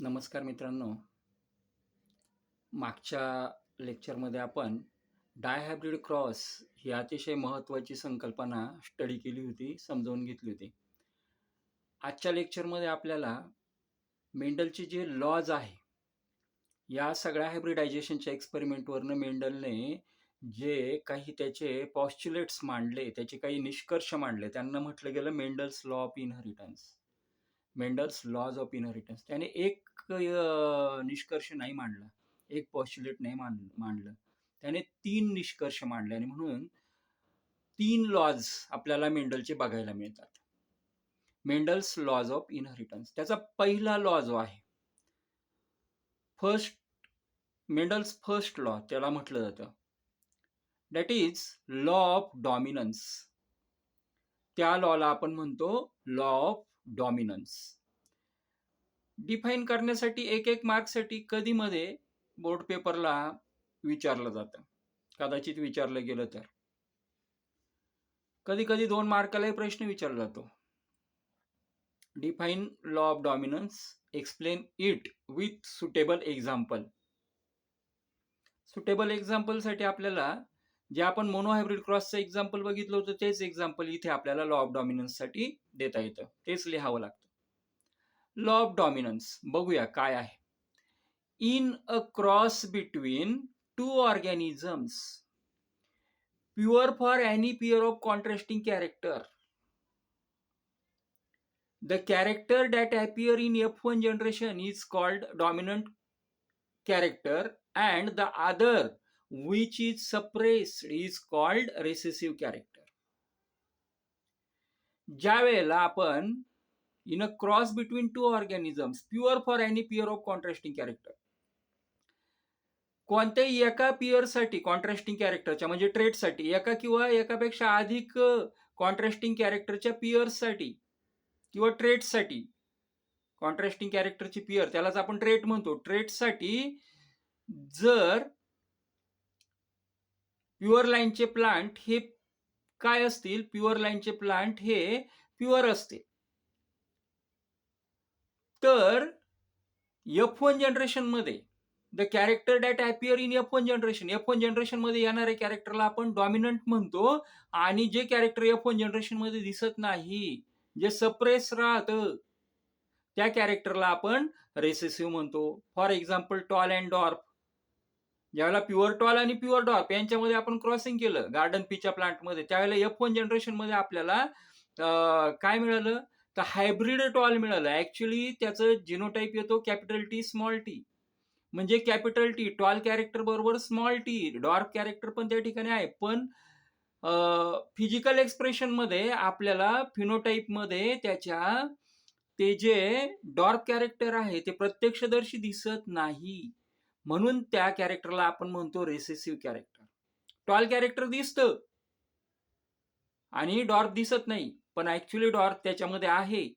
नमस्कार मित्रांनो. मागच्या लेक्चरमध्ये आपण डायहायब्रिड क्रॉस ही अतिशय महत्त्वाची संकल्पना स्टडी केली होती, समजावून घेतली होती. आजच्या लेक्चरमध्ये आपल्याला मेंडलचे जे लॉज आहे, या सगळ्या हायब्रिडायझेशनच्या एक्सपेरिमेंटवरनं मेंडलने जे काही त्याचे पॉस्च्युलेट्स मांडले, त्याचे काही निष्कर्ष मांडले, त्यांना म्हटलं गेलं Mendel's law of inheritance. Mendel's laws of inheritance. त्याने एक निष्कर्ष नाही मांडला, एक पॉस्च्युलेट नाही मांडलं. त्याने 3 निष्कर्ष मांडले आणि म्हणून 3 लॉज आपल्याला मेंडलचे बघायला मिळतात. Mendel's laws of inheritance. त्याचा पहिला लॉ जो आहे, मेंडल्स फर्स्ट लॉ त्याला म्हटलं जातं, that is law of dominance. त्या लॉला आपण म्हणतो लॉ ऑफ डॉमिनन्स. डिफाईन करण्यासाठी एक मार्कसाठी कधी मध्ये बोर्ड पेपरला विचारलं जातं, कदाचित विचारलं गेलं तर. कधी कधी 2 मार्कालाही प्रश्न विचारला जातो. Define law of dominance, explain it with suitable example. Suitable एक्झाम्पलसाठी आपल्याला जे आपण मोनोहायब्रिड क्रॉसचं एक्झाम्पल बघितलं होतं तेच एक्झाम्पल इथे आपल्याला लॉ ऑफ डॉमिनन्ससाठी देता येतं, तेच लिहावं लागतं. लॉ ऑफ डॉमिनन्स बघूया काय आहे. In a cross between 2 organisms pure for any pair of contrasting character, the character that appear in F1 generation is called dominant character and the other which is suppressed is called recessive character. ज्या वेळेला आपण in a cross between 2 organisms pure for any pair of contrasting character, कोणत्याही एका पिअरसाठी contrasting कॅरेक्टरच्या म्हणजे ट्रेटसाठी, एका किंवा एकापेक्षा अधिक कॉन्ट्रास्टिंग कॅरेक्टरच्या पिअर्ससाठी किंवा ट्रेटसाठी, कॉन्ट्रास्टिंग कॅरेक्टरची पिअर त्यालाच आपण ट्रेट म्हणतो, ट्रेटसाठी जर प्युअर लाईनचे प्लांट हे काय असतील, प्युअर लाईनचे प्लांट हे प्युअर असतील, तर F1 जनरेशन मध्ये the character that appear in F1 generation, F1 generation मध्ये येणाऱ्या कॅरेक्टरला आपण डॉमिनंट म्हणतो, आणि जे कॅरेक्टर F1 जनरेशन मध्ये दिसत नाही, जे सप्रेस राहतं, त्या कॅरेक्टरला आपण रेसेसिव्ह म्हणतो. For example tall and dwarf. ज्यावेळेला प्युअर टॉल आणि प्युअर डॉर्फ यांच्यामध्ये आपण क्रॉसिंग केलं गार्डन पीच्या प्लांटमध्ये, त्यावेळेला F1 जनरेशन मध्ये आपल्याला काय मिळालं, तर हायब्रिड टॉल मिळालं. ऍक्च्युली त्याचं जिनोटाईप येतो कॅपिटल टी स्मॉल टी, म्हणजे कॅपिटल टी टॉल कॅरेक्टर बरोबर स्मॉल टी, डॉर्फ कॅरेक्टर पण त्या ठिकाणी आहे. पण फिजिकल एक्सप्रेशन मध्ये आपल्याला फिनोटाईप मध्ये त्याच्या ते जे डॉर्फ कॅरेक्टर आहे ते प्रत्यक्षदर्शी दिसत नाही, म्हणून त्या कॅरेक्टरला आपण म्हणतो रेसेसिव्ह कॅरेक्टर. टॉल कॅरेक्टर दिसतं आणि डॉर्फ दिसत नाही, पण ऍक्च्युली डॉर्फ त्याच्यामध्ये आहे,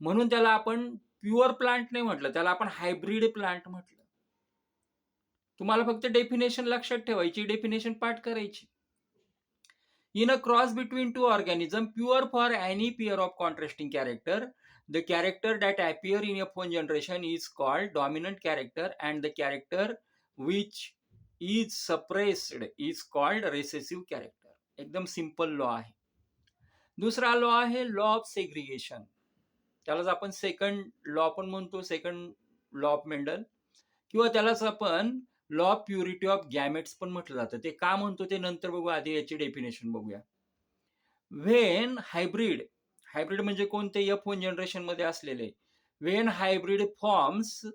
म्हणून त्याला आपण प्युअर प्लांट नाही म्हटलं, त्याला आपण हायब्रिड प्लांट म्हटलं. तुम्हाला फक्त डेफिनेशन लक्षात ठेवायची, डेफिनेशन पाठ करायची. In a cross between 2 organisms pure for any pair of contrasting character, the character that appear in F1 generation is called dominant character and the character which is suppressed is called recessive character. एकदम simple law आहे. दुसरा law आहे law of segregation. त्यालाच आपण second law पण म्हणतो, second law of Mendel, किंवा त्यालाच आपण law of purity of gametes पण म्हटलं जातं. ते का म्हणतो ते नंतर बघू, आधी याची डेफिनेशन बघूया. व्हेन हायब्रिड, हायब्रिड म्हणजे कोणते, F1 जनरेशन मध्ये असलेले, when hybrid forms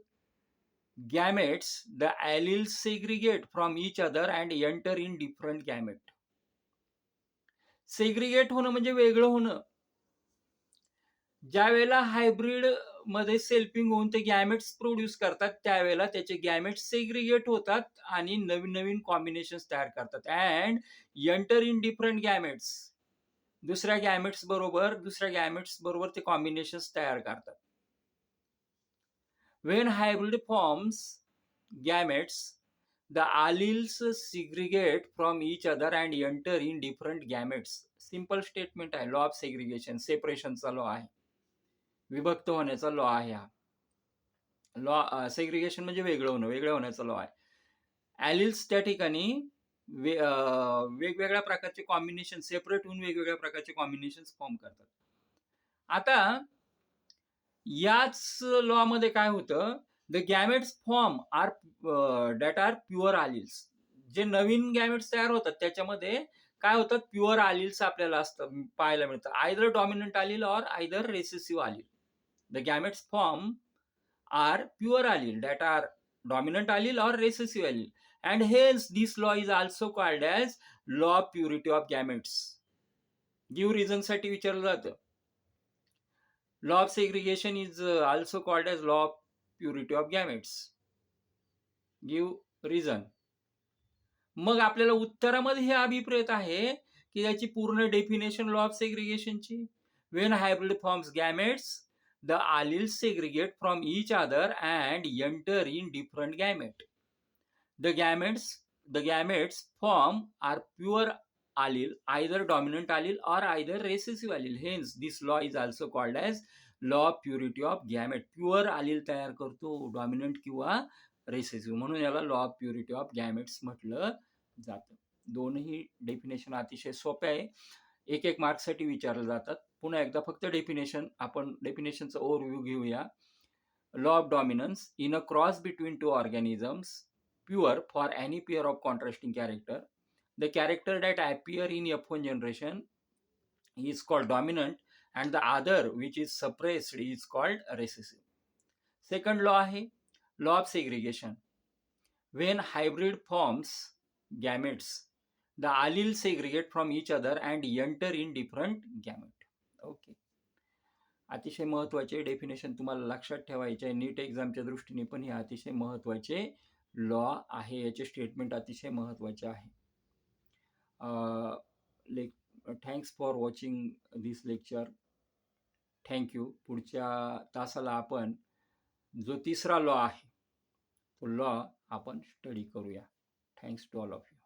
gametes the alleles segregate from each other and enter in different gamete. Segregate होणं म्हणजे वेगळं होणं. ज्या वेळेला हायब्रिड मध्ये सेल्फिंग होऊन ते गॅमेट्स प्रोड्यूस करतात, त्यावेळेला त्याचे गॅमेट्स सेग्रिगेट होतात आणि नवीन नवीन कॉम्बिनेशन तयार करतात and enter in different gametes. दुसऱ्या गॅमेट्स बरोबर ते कॉम्बिनेशन्स तयार करतात. When hybrid forms gametes the alleles segregate from each other and enter in different gametes. Simple statement आहे. लॉ ऑफ सेग्रिगेशन, सेपरेशनचा लॉ आहे, विभक्त होण्याचा लॉ आहे हा. लॉ सेग्रिगेशन म्हणजे वेगळं होणं, वेगळं होण्याचा लॉ आहे. ॲलिल्स त्या ठिकाणी वेगवेगळ्या प्रकारचे कॉम्बिनेशन सेपरेट होऊन वेगवेगळ्या प्रकारचे कॉम्बिनेशन्स फॉर्म करतात. आता याच लॉमध्ये काय होतं, the gametes form are that are pure alleles. जे नवीन गॅमेट्स तयार होतात त्याच्यामध्ये काय होतात, प्युअर आलिल्स आपल्याला असतं पाहायला मिळतं. Either dominant allele or either recessive allele. The gametes form are pure allele that are dominant allele or recessive allele. And hence this law is also called as law of purity of gametes. Give reason साठी विचारलं जातं. Law of segregation is also called as law of purity of gametes. Give reason. मग आपल्याला उत्तरामध्ये हे अभिप्रेत आहे की याची पूर्ण डेफिनेशन लॉ ऑफ सेग्रिगेशनची. When hybrid forms gametes, the alleles segregate from each other and enter in different gamete. The gametes form are pure allele, either dominant allele or either recessive allele. Hence, this law is also called as law of purity of gamete. Pure allele तयार करतो, dominant किंवा recessive, म्हणून याला law of purity of gametes म्हटलं जातं. दोनही definition अतिशय सोपे आहे. एक एक मार्क्ससाठी विचारले जातात. पुन्हा एकदा फक्त डेफिनेशन, आपण डेफिनेशनचा ओव्हरव्ह्यू घेऊया. Law of dominance in a cross between two organisms, pure for any pair of contrasting character. The character that appear in F1 generation is called dominant and the other which is suppressed is called recessive. Second law आहे law of segregation. When hybrid forms gametes, the alleles segregate from each other and enter in different gamete. Okay. अतिशय महत्त्वाचे definition तुम्हाला लक्षात ठेवायचे आहे. नीट एक्झामच्या दृष्टीने पण हे अतिशय महत्त्वाचे लॉ आहे. याचे स्टेटमेंट अतिशय महत्त्वाचे आहे. Thanks for watching this lecture. Thank you. पुढच्या तासाला आपण जो तिसरा लॉ आहे तो लॉ आपण स्टडी करूया. Thanks to all of you.